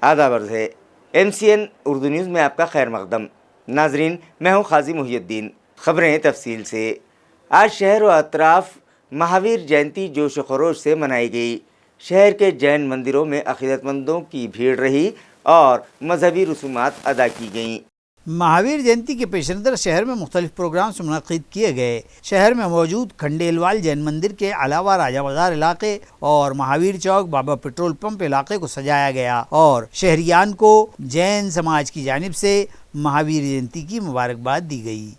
آداب عرض ہے MCN اردو نیوز میں آپ کا خیر مقدم۔ ناظرین، میں ہوں قاضی محی الدین۔ خبریں تفصیل سے۔ آج شہر و اطراف مہاویر جینتی جوش و خروش سے منائی گئی۔ شہر کے جین مندروں میں عقیدت مندوں کی بھیڑ رہی اور مذہبی رسومات ادا کی گئیں۔ مہاویر جینتی کے پیش نظر شہر میں مختلف پروگرامز منعقد کیے گئے۔ شہر میں موجود کھنڈیلوال جین مندر کے علاوہ راجہ بازار علاقے اور مہاویر چوک بابا پٹرول پمپ علاقے کو سجایا گیا اور شہریان کو جین سماج کی جانب سے مہاویر جینتی کی مبارکباد دی گئی۔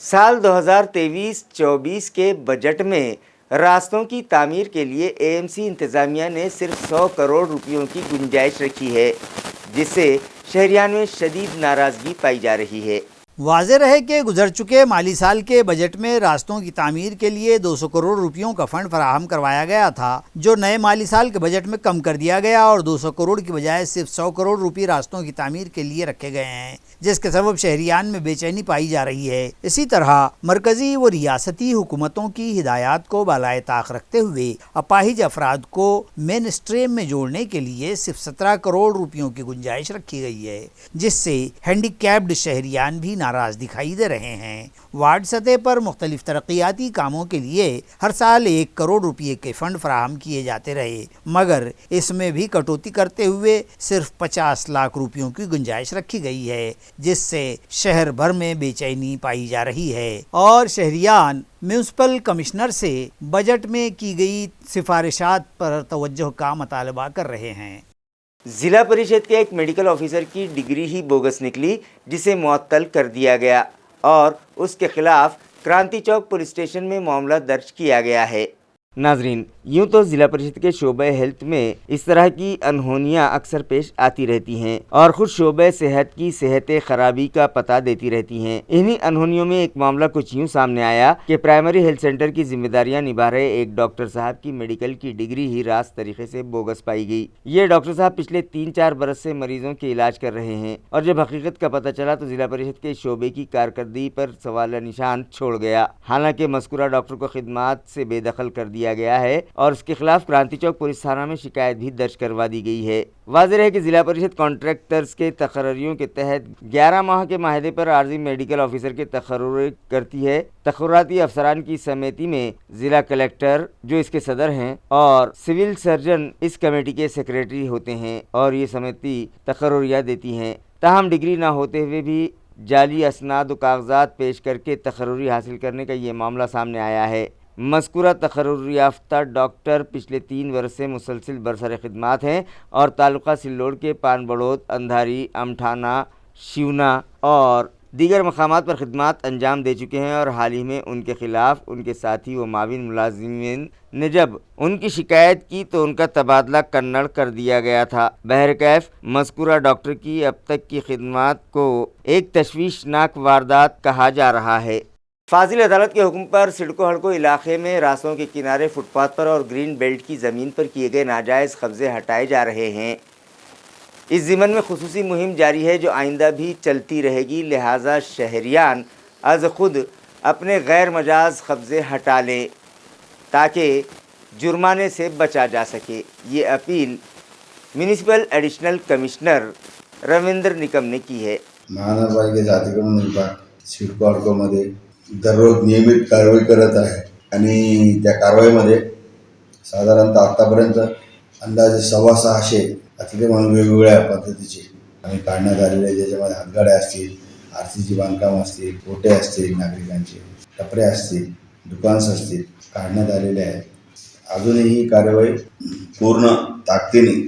سال 2023-24 کے بجٹ میں راستوں کی تعمیر کے لیے AMC انتظامیہ نے صرف 100 کروڑ روپیوں کی گنجائش رکھی ہے، جس سے شہریان میں شدید ناراضگی پائی جا رہی ہے۔ واضح رہے کہ گزر چکے مالی سال کے بجٹ میں راستوں کی تعمیر کے لیے 200 کروڑ روپیوں کا فنڈ فراہم کروایا گیا تھا، جو نئے مالی سال کے بجٹ میں کم کر دیا گیا اور 200 کروڑ کی بجائے صرف 100 کروڑ روپے راستوں کی تعمیر کے لیے رکھے گئے ہیں، جس کے سبب شہریان میں بے چینی پائی جا رہی ہے۔ اسی طرح مرکزی و ریاستی حکومتوں کی ہدایات کو بالائے طاق رکھتے ہوئے اپاہج افراد کو مین اسٹریم میں جوڑنے کے لیے صرف 17 کروڑ روپیوں کی گنجائش رکھی گئی ہے، جس سے ہینڈی کیپڈ شہریان بھی ناراض دکھائی دے رہے ہیں۔ وارڈ سطح پر مختلف ترقیاتی کاموں کے لیے ہر سال 1 کروڑ روپے کے فنڈ فراہم کیے جاتے رہے، مگر اس میں بھی کٹوتی کرتے ہوئے صرف 50 لاکھ روپیوں کی گنجائش رکھی گئی ہے، جس سے شہر بھر میں بے چینی پائی جا رہی ہے اور شہریان میونسپل کمشنر سے بجٹ میں کی گئی سفارشات پر توجہ کا مطالبہ کر رہے ہیں۔ ضلع پریشد کے ایک میڈیکل آفیسر کی ڈگری ہی بوگس نکلی، جسے معطل کر دیا گیا اور اس کے خلاف کرانتی چوک پولیس اسٹیشن میں معاملہ درج کیا گیا ہے۔ ناظرین، یوں تو ضلع پریشد کے شعبہ ہیلتھ میں اس طرح کی انہونیاں اکثر پیش آتی رہتی ہیں اور خود شعبہ صحت کی صحت خرابی کا پتہ دیتی رہتی ہیں۔ انہی انہونیوں میں ایک معاملہ کچھ یوں سامنے آیا کہ پرائمری ہیلتھ سینٹر کی ذمہ داریاں نبھا رہے ایک ڈاکٹر صاحب کی میڈیکل کی ڈگری ہی راست طریقے سے بوگس پائی گئی۔ یہ ڈاکٹر صاحب پچھلے 3-4 برس سے مریضوں کے علاج کر رہے ہیں اور جب حقیقت کا پتہ چلا تو ضلع پریشد کے شعبے کی کارکردگی پر سوال نشان چھوڑ گیا۔ حالانکہ مذکورہ ڈاکٹر کو خدمات سے بے دخل کر دیا گیا ہے اور اس کے خلاف کرانتی چوک پولیس تھانہ میں شکایت بھی درج کروا دی گئی ہے۔ واضح ہے کہ ضلع پریشد کانٹریکٹرز کے تقرریوں کے تحت 11 ماہ کے معاہدے پر عارضی میڈیکل آفیسر کے تقرر کرتی ہے۔ تقرراتی افسران کی سمیتی میں ضلع کلکٹر، جو اس کے صدر ہیں، اور سول سرجن اس کمیٹی کے سیکریٹری ہوتے ہیں اور یہ سمیتی تقرریات دیتی ہیں۔ تاہم ڈگری نہ ہوتے ہوئے بھی جعلی اسناد و کاغذات پیش کر کے تقرری حاصل کرنے کا یہ معاملہ سامنے آیا ہے۔ مذکورہ تقرر یافتہ ڈاکٹر پچھلے 3 برس سے مسلسل برسر خدمات ہیں اور تعلقہ سلوڑ کے پان بڑوت، اندھاری، امٹھانا، شیونا اور دیگر مقامات پر خدمات انجام دے چکے ہیں اور حال ہی میں ان کے خلاف ان کے ساتھی و معاون ملازمین نے جب ان کی شکایت کی تو ان کا تبادلہ کنڑ کر دیا گیا تھا۔ بہرکیف مذکورہ ڈاکٹر کی اب تک کی خدمات کو ایک تشویشناک واردات کہا جا رہا ہے۔ فاضل عدالت کے حکم پر سڑکو ہڑکو علاقے میں راستوں کے کنارے، فٹ پاتھ پر اور گرین بیلٹ کی زمین پر کیے گئے ناجائز قبضے ہٹائے جا رہے ہیں۔ اس ضمن میں خصوصی مہم جاری ہے جو آئندہ بھی چلتی رہے گی، لہٰذا شہریان از خود اپنے غیر مجاز قبضے ہٹا لیں تاکہ جرمانے سے بچا جا سکے۔ یہ appeal municipal additional commissioner Ravindra Nikam نے کی ہے۔ महानगरपालिकेचा अतिक्रमण विभाग सिडको हडकोमध्ये दररोज नियमित कारवाई करत आहे आणि त्या कारवाईमध्ये साधारणतः आतापर्यंत अंदाजे 650 अतिक्रमण वेगवेगळ्या पद्धतीचे आम्ही काढण्यात आलेले, ज्याच्यामध्ये हातगाड्या असतील, आरसीसी बांधकाम असतील, कोटे असतील, नागरिकांचे टपरे असतील, दुकान्स असतील, काढण्यात आलेले आहेत। अजूनही ही कारवाई पूर्ण ताकदीने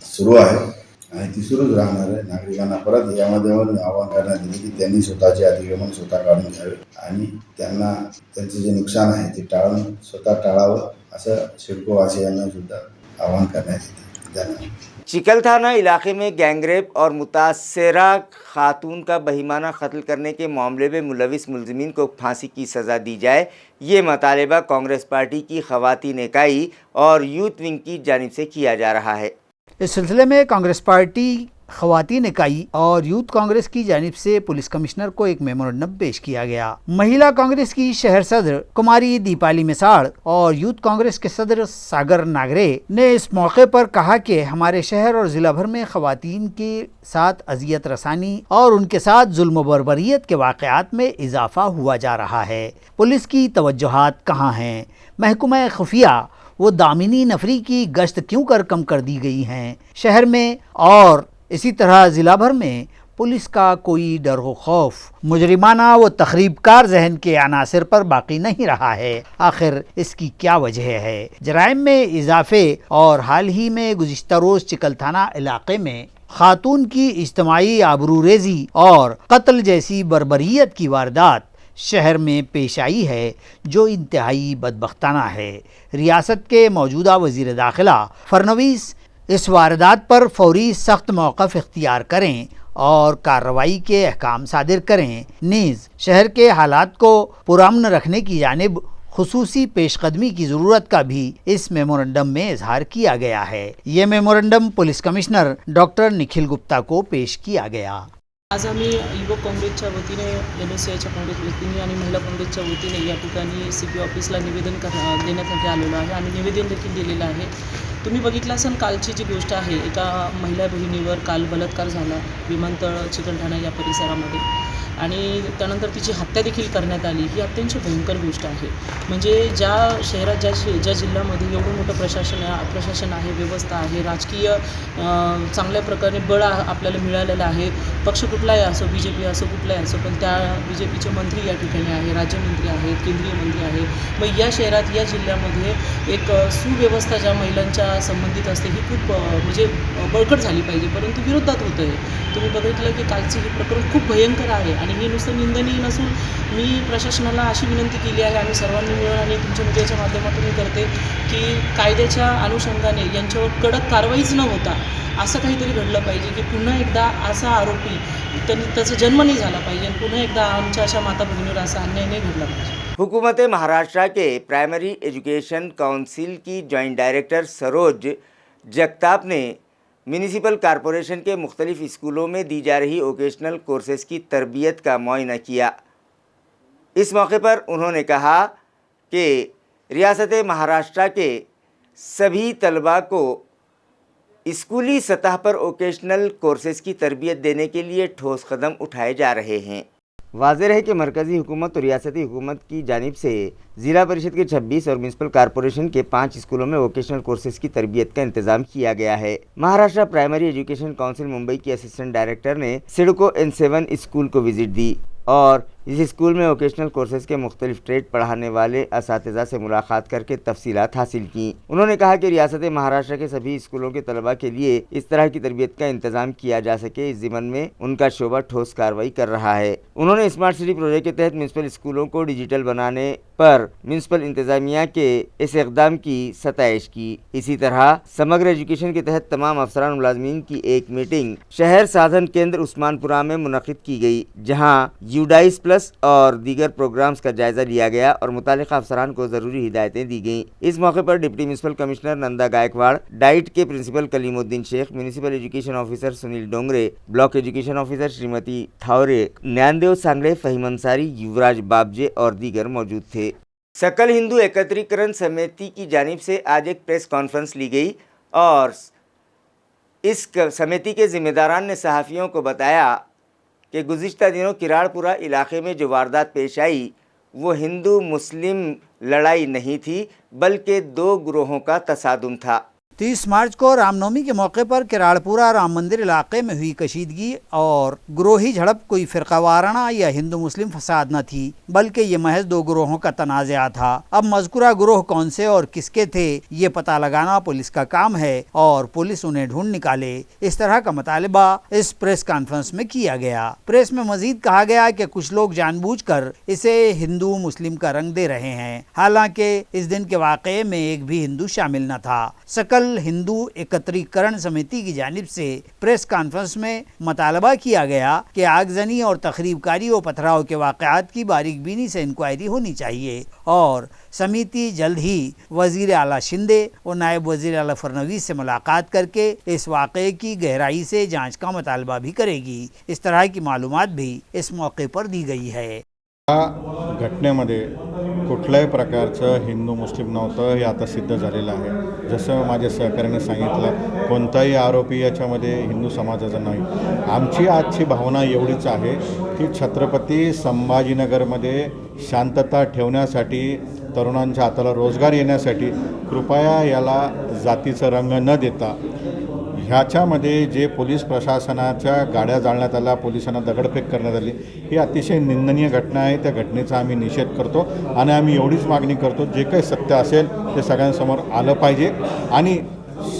सुरू आहे आणि ती सुरूच राहणार आहे। नागरिकांना परत यामध्ये आवाहन करण्यात येते की त्यांनी स्वतःचे अतिक्रमण स्वतः काढून घ्यावे आणि त्यांना त्यांचे जे नुकसान आहे ते टाळून स्वतः टाळावं असं सिडको वासियांना सुद्धा आवाहन करण्यात येते। धन्यवाद। चिकल थाना इलाके में गैंगरेप और मुतासरा खातून का बहिमाना कत्ल करने के मामले में मुलविस मुलजिमीन को फांसी की सज़ा दी जाए, ये मतालबा कांग्रेस पार्टी की ख़वातीन इकाई और यूथ विंग की जानिब से किया जा रहा है। इस सिलसिले में कांग्रेस पार्टी خواتین इकाई और यूथ कांग्रेस की जानिब से पुलिस कमिश्नर को एक मेमोरेंडम पेश किया गया। महिला कांग्रेस की शहर सदर कुमारी दीपाली मिसाड़ और यूथ कांग्रेस के सदर सागर नागरे ने इस मौके पर कहा कि हमारे शहर और जिला भर में खवातीन के साथ अजियत रसानी और उनके साथ जुल्म बर्बरियत के वाक़यात में इजाफा हुआ जा रहा है। पुलिस की तवज्जुहात कहाँ हैं? महकमा खुफिया वो दामिनी नफरी की गश्त क्यों कम कर दी गई हैं? शहर में और इसी तरह ज़िला भर में पुलिस का कोई डर व खौफ मुजरिमाना व तखरीबकार जहन के अनासर पर बाकी नहीं रहा है। आखिर इसकी क्या वजह है? जराइम में इजाफे और हाल ही में गुज़िश्ता रोज़ चिकलथाना इलाके में खातून की इज्तिमाई आबरूरेज़ी और कत्ल जैसी बर्बरियत की वारदात शहर में पेश आई है, जो इंतहाई बदबख्ताना है। रियासत के मौजूदा वज़ीर दाखिला फडणवीस इस वारदात पर फौरी सख्त मौक़िफ़ इख्तियार करें और कार्रवाई के अहकाम सादिर करें। नीज़ शहर के हालात को पुरअमन रखने की जानिब खुसूसी पेशकदमी की ज़रूरत का भी इस मेमोरेंडम में इजहार किया गया है। ये memorandum police commissioner doctor Nikhil Gupta को पेश किया गया। आज आम्ही युवक काँग्रेसच्या वतीने NSCIच्या काँग्रेस वतीने आणि महिला काँग्रेसच्या वतीने या ठिकाणी CP ऑफिसला निवेदन देण्यासाठी आलेलो आहे आणि निवेदन देखील दिलेलं आहे। तुम्ही बघितलं असाल कालची जी गोष्ट आहे, एका महिला भगिनीवर काल बलात्कार झाला विमानतळ चिकलठाणा या परिसरामध्ये आणि त्यानंतर तिची हत्या देखील करण्यात आली। ही अत्यंत भयंकर गोष्ट आहे। म्हणजे ज्या शहरात ज्या जिल्ह्यामध्ये एवढं मोठं प्रशासन आहे, व्यवस्था आहे, राजकीय चांगल्या प्रकारे बळ आपल्याला मिळालेलं आहे। पक्ष कुठलाही असो, BJP असो, कुठलाही असो, पण त्या BJPचे मंत्री या ठिकाणी आहे, राज्यमंत्री आहेत, केंद्रीय मंत्री आहेत। मग या शहरात या जिल्ह्यामध्ये एक सुव्यवस्था ज्या महिलांच्या संबंधित असते ही खूप म्हणजे बळकट झाली पाहिजे, परंतु विरोधात होतं आहे। तुम्ही बघितलं की कालचं हे प्रकरण खूप भयंकर आहे आणि हे नुसतं निंदनीय नसून मी प्रशासनाला अशी विनंती केली आहे आणि सर्वांनी मिळून आणि तुमच्या मीडियाच्या माध्यमातून मी करते की कायद्याच्या अनुषंगाने यांच्यावर कडक कारवाईच न होता असं काहीतरी घडलं पाहिजे की पुन्हा एकदा असा आरोपी त्याचा जन्म नाही झाला पाहिजे आणि पुन्हा एकदा आमच्या अशा माता भगिनीवर असा अन्याय नहीं घडला पाहिजे। हुकूमत महाराष्ट्र के प्राइमरी एजुकेशन काउंसिल की जॉइंट डायरेक्टर सरोज जगताप ने म्यूनिसिपल कॉरपोरेशन के मुख्तलिफ स्कूलों में दी जा रही वोकेशनल कोर्सेज़ की तरबियत का मुआयना किया। इस मौके पर उन्होंने कहा कि रियासत महाराष्ट्र के सभी तलबा को स्कूली सतह पर वोकेशनल कोर्सेज़ की तरबियत देने के लिए ठोस कदम उठाए जा रहे हैं। वाज़ेह है कि मरकज़ी हुकूमत और रियासती हुकूमत की जानिब से ज़िला परिषद के 26 और म्यूनसिपल कॉरपोरेशन के 5 स्कूलों में वोकेशनल कोर्सेज़ की तरबियत का इंतज़ाम किया गया है। Maharashtra primary education council Mumbai की असिस्टेंट डायरेक्टर ने सिडको N7 स्कूल को विज़िट दी और इस स्कूल में वोकेशनल कोर्सेज़ के मुख्तलिफ ट्रेड पढ़ाने वाले असातिज़ा से मुलाकात करके तफसीलात हासिल की। उन्होंने कहा कि रियासत महाराष्ट्र के सभी स्कूलों के तलबा के लिए इस तरह की तरबियत का इंतज़ाम किया जा सके, इस ज़िम्मन में उनका शोबा ठोस कार्रवाई कर रहा है। उन्होंने स्मार्ट सिटी प्रोजेक्ट के तहत म्यूनसिपल स्कूलों को डिजिटल बनाने पर म्यूनसिपल इंतज़ामिया के इस इक़दाम की सताइश की। इसी तरह समग्र एजुकेशन के तहत तमाम अफसरान मुलाजमीन की एक मीटिंग शहर साधन केंद्र उस्मानपुरा में मुनक़िद की गई, जहाँ UDAIS प्लस और दीगर प्रोग्राम्स का जायज़ा लिया गया और मुतालिका अफसरान को ज़रूरी हिदायतें दी गईं। इस मौके पर deputy municipal commissioner Nanda Gaikwad, DIET के principal Kalimuddin Shaikh, municipal education officer Sunil Dongre, block education officer Shrimati Thaware, Gyandev Sangade, Faheem Ansari, Yuvraj Babje और दीगर मौजूद थे। सकल हिंदू एकत्रीकरण समिति की जानिब से आज एक प्रेस कॉन्फ्रेंस ली गई और इस समिति के ज़िम्मेदारान ने सहाफ़ियों को बताया कि गुज़िश्ता दिनों किराड़पुरा इलाके में जो वारदात पेश आई वो हिंदू मुस्लिम लड़ाई नहीं थी, बल्कि 2 ग्रोहों का तसादुम था। 30 मार्च को रामनवमी के मौके पर किराड़पुरा राम मंदिर इलाके में हुई कशीदगी और ग्रोही झड़प कोई फ़िरका वाराना या हिंदू मुस्लिम फसाद न थी, बल्कि ये महज 2 ग्रोहों का तनाज़ा था। अब मज़कूरा ग्रोह कौन से और किसके थे ये पता लगाना पुलिस का काम है और पुलिस उन्हें ढूंढ निकाले। इस तरह का मुतालिबा इस प्रेस कॉन्फ्रेंस में किया गया। प्रेस में मजीद कहा गया कि कुछ लोग जानबूझकर इसे हिंदू मुस्लिम का रंग दे रहे हैं, हालांकि इस दिन के वाक़े में एक भी हिंदू शामिल न था। सकल कल हिंदू एकत्रीकरण समिति की जानिब से प्रेस कॉन्फ्रेंस में मुतालबा किया गया कि आगजनी और तखरीबकारी व पथराव के वाक़यात की बारीक बीनी से इंक्वायरी होनी चाहिए और समिति जल्द ही वज़ीर आला शिंदे और नायब वज़ीर आला फडणवीस से मुलाकात करके इस वाक़े की गहराई से जांच का मुतालबा भी करेगी। इस तरह की मालूमात भी इस मौके पर दी गई है। या घटनेमध्ये कुठल्याही प्रकारचं हिंदू मुस्लिम नव्हतं हे आता सिद्ध झालेलं आहे। जसं माझ्या सहकार्याने सांगितलं, कोणताही आरोपी याच्यामध्ये हिंदू समाजाचा नाही। आमची आजची भावना एवढीच आहे की छत्रपती संभाजीनगरमध्ये शांतता ठेवण्यासाठी, तरुणांच्या हाताला रोजगार येण्यासाठी कृपया याला जातीचा रंग न देता ह्याच्यामध्ये जे पोलीस प्रशासनाच्या गाड्या जाळण्यात आल्या, पोलिसांना दगडफेक करण्यात आली, ही अतिशय निंदनीय घटना आहे। त्या घटनेचा आम्ही निषेध करतो आणि आम्ही एवढीच मागणी करतो, जे काही सत्य असेल ते सगळ्यांसमोर आलं पाहिजे। आणि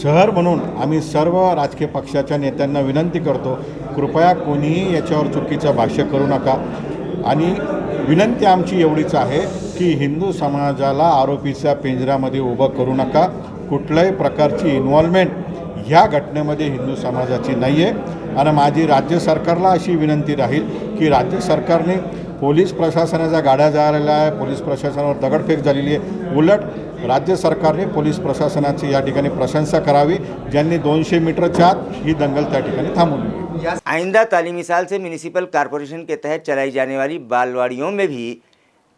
शहर म्हणून आम्ही सर्व राजकीय पक्षाच्या नेत्यांना विनंती करतो, कृपया कोणीही याच्यावर चुकीचं भाष्य करू नका। आणि विनंती आमची एवढीच आहे की हिंदू समाजाला आरोपीच्या पिंजऱ्यामध्ये उभं करू नका। कुठल्याही प्रकारची इन्व्हॉल्वमेंट ह्या घटनेमध्ये हिंदू समाजाची नाही आहे। आणि माझी राज्य सरकारला अशी विनंती राहील की राज्य सरकारने पोलीस प्रशासनाच्या गाड्या जाळलेल्या आहे, पोलीस प्रशासनावर दगडफेक झालेली आहे। उलट राज्य सरकारने पोलीस प्रशासनाची या ठिकाणी प्रशंसा करावी, ज्यांनी 200 मीटरच्या आत ही दंगल त्या ठिकाणी थांबवली। आइंदा तालीमी साल से म्यूनिसिपल कॉरपोरेशन के तहत चलाई जाने वाली बालवाड़ियों में भी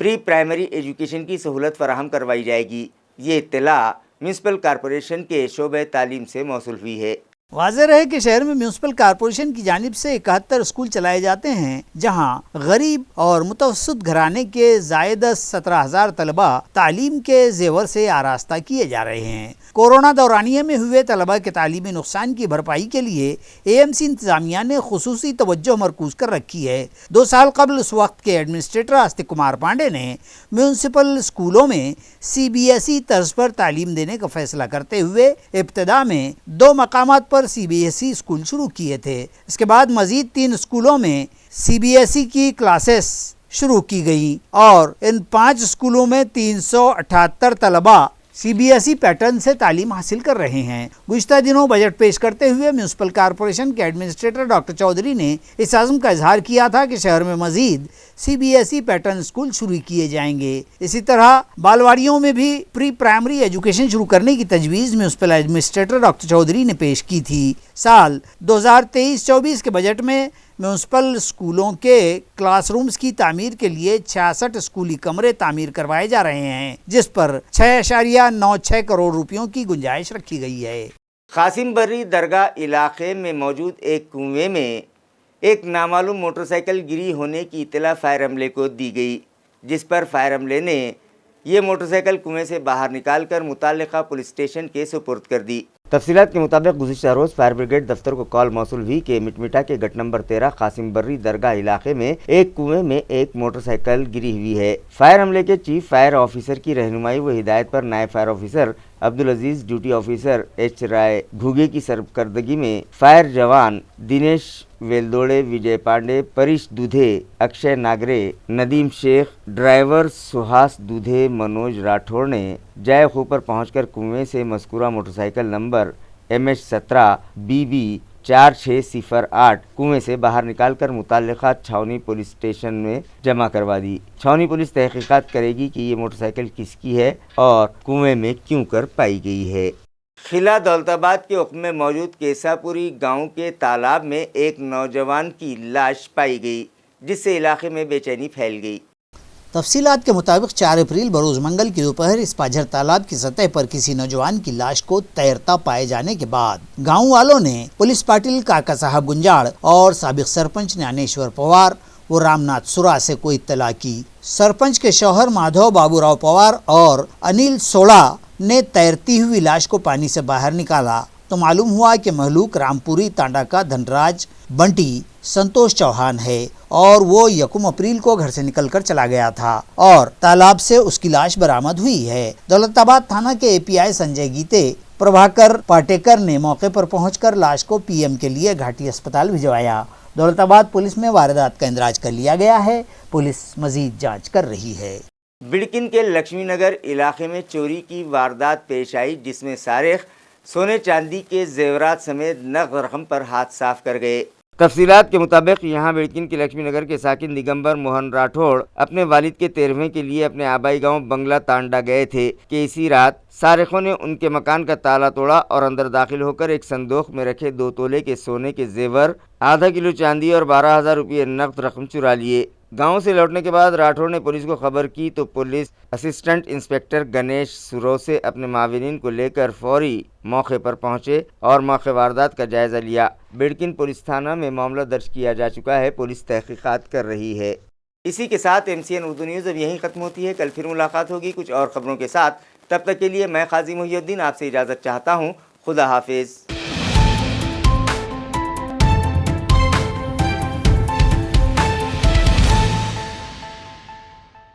प्री प्राइमरी एजुकेशन की सहूलत फराहम करवाई जाएगी। ये इत्तला म्यूनिसिपल कॉरपोरेशन के शोबे तालीम से मौसूल हुई है। वाज़ेह है कि शहर में म्यूनिसिपल कॉरपोरेशन की जानिब से 71 स्कूल चलाए जाते हैं, जहां गरीब और मुतवस्सित घराने के ज़ायद 17,000 तलबा तालीम के जेवर से आरास्ता किए जा रहे हैं। कोरोना दौरानिये में हुए तलबा के तालीमी नुकसान की भरपाई के लिए AMC इंतज़ामिया ने खुसूसी तवज्जो मरकूज़ कर रखी है। 2 साल कबल उस वक्त के एडमिनिस्ट्रेटर आस्तिक कुमार पांडे ने म्यूनिसिपल स्कूलों में CBSE तर्ज पर तालीम देने का फैसला करते हुए इब्तदा में 2 मकामात पर CBSE स्कूल शुरू किए थे। इसके बाद मजीद 3 स्कूलों में CBSE की क्लासेस शुरू की गई और इन 5 स्कूलों में 378 तलबा CBSE पैटर्न से तालीम हासिल कर रहे हैं। गुज़िश्ता दिनों बजट पेश करते हुए म्यूनिसिपल कॉरपोरेशन के एडमिनिस्ट्रेटर डॉक्टर चौधरी ने इस आज़म का इजहार किया था कि शहर में मजीद CBSE पैटर्न स्कूल शुरू किए जाएंगे। इसी तरह बालवाड़ियों में भी प्री प्राइमरी एजुकेशन शुरू करने की तजवीज़ म्यूनिसिपल एडमिनिस्ट्रेटर डॉक्टर चौधरी ने पेश की थी। साल 2023-24 के बजट में म्यूनिसिपल स्कूलों के क्लासरूम्स की तामीर के लिए 66 स्कूली कमरे तामीर करवाए जा रहे हैं, जिस पर 6.96 करोड़ रुपयों की गुंजाइश रखी गई है। कासिम बर्री दरगाह इलाके में मौजूद एक कुएं में एक नामालूम मोटरसाइकिल गिरी होने की इत्तला फायर अमले को दी गई, जिस पर फायर अमले ने ये मोटरसाइकिल कुएं से बाहर निकालकर मुताल्लिका पुलिस स्टेशन के सुपुर्द कर दी। तफसीलात के मुताबिक गुज़िश्ता रोज़ फायर ब्रिगेड दफ्तर को कॉल मौसूल हुई कि मिटमिटा के गट नंबर 13 कासिम बर्री दरगाह इलाके में एक कुएं में एक मोटरसाइकिल गिरी हुई है। फायर अमले के चीफ फायर ऑफिसर की रहनुमाई व हिदायत पर नायब फायर ऑफिसर अब्दुल अजीज, ड्यूटी ऑफिसर H राय घुगे की सरकर्दगी में फायर जवान दिनेश वेलदोड़े, विजय पांडे, परीश दूधे, अक्षय नागरे, नदीम शेख, ड्राइवर सुहास दूधे, मनोज राठौड़ ने जय खू पर पहुंचकर कुएं से मज़कूरा मोटरसाइकिल नंबर MH17 BB 4608 कुएं से बाहर निकालकर मुताल्लिका छावनी पुलिस स्टेशन में जमा करवा दी। छावनी पुलिस तहकीकात करेगी कि ये मोटरसाइकिल किसकी है और कुएं में क्यों कर पाई गई है। खिला दौलताबाद के उक़्म में मौजूद केसापुरी गांव के तालाब में एक नौजवान की लाश पाई गई, जिससे इलाके में बेचैनी फैल गई। तफसीलात के मुताबिक 4 अप्रैल बरोज़ मंगल की दोपहर इस पाझर तालाब की सतह पर किसी नौजवान की लाश को तैरता पाए जाने के बाद गांव वालों ने पुलिस पाटिल काका साहब गुंजाड़ और साबिक सरपंच ज्ञानेश्वर पवार व रामनाथ सुरा से कोई इत्तला की। सरपंच के शौहर माधव बाबूराव पवार और अनिल सोड़ा ने तैरती हुई लाश को पानी से बाहर निकाला तो मालूम हुआ कि महलूक रामपुरी तांडा का धनराज बंटी संतोष चौहान है और वो 1 अप्रैल को घर से निकलकर चला गया था और तालाब से उसकी लाश बरामद हुई है। दौलताबाद थाना के API संजय गीते प्रभाकर पाटेकर ने मौके पर पहुंचकर लाश को PM के लिए घाटी अस्पताल भिजवाया। दौलताबाद पुलिस में वारदात का इंदराज कर लिया गया है। पुलिस मजीद जांच कर रही है। बिड़किन के लक्ष्मी नगर इलाके में चोरी की वारदात पेश आई, जिसमें सारिक सोने चांदी के जेवरात समेत नकद रकम पर हाथ साफ कर गए। तफसीलात के मुताबिक यहाँ बिड़किन के लक्ष्मी नगर के साकिन दिगंबर मोहन राठौड़ अपने वालिद के 13वें के लिए अपने आबाई गांव बंगला तांडा गए थे कि इसी रात सारिकों ने उनके मकान का ताला तोड़ा और अंदर दाखिल होकर एक संदूक में रखे 2 तोले के सोने के जेवर, आधा किलो चांदी और 12,000 रुपये नकद रकम चुरा लिए। गांव से लौटने के बाद राठौड़ ने पुलिस को खबर की तो police assistant inspector Ganesh Surose अपने माविनीन को लेकर फौरी मौके पर पहुंचे और मौके वारदात का जायजा लिया। बिड़किन पुलिस थाना में मामला दर्ज किया जा चुका है, पुलिस तहकीकात कर रही है। इसी के साथ MCN उर्दू न्यूज़ अब यहीं ख़त्म होती है। कल फिर मुलाकात होगी कुछ और ख़बरों के साथ। तब तक के लिए मैं काजी मुहिउद्दीन आपसे इजाज़त चाहता हूँ। खुदा हाफिज़।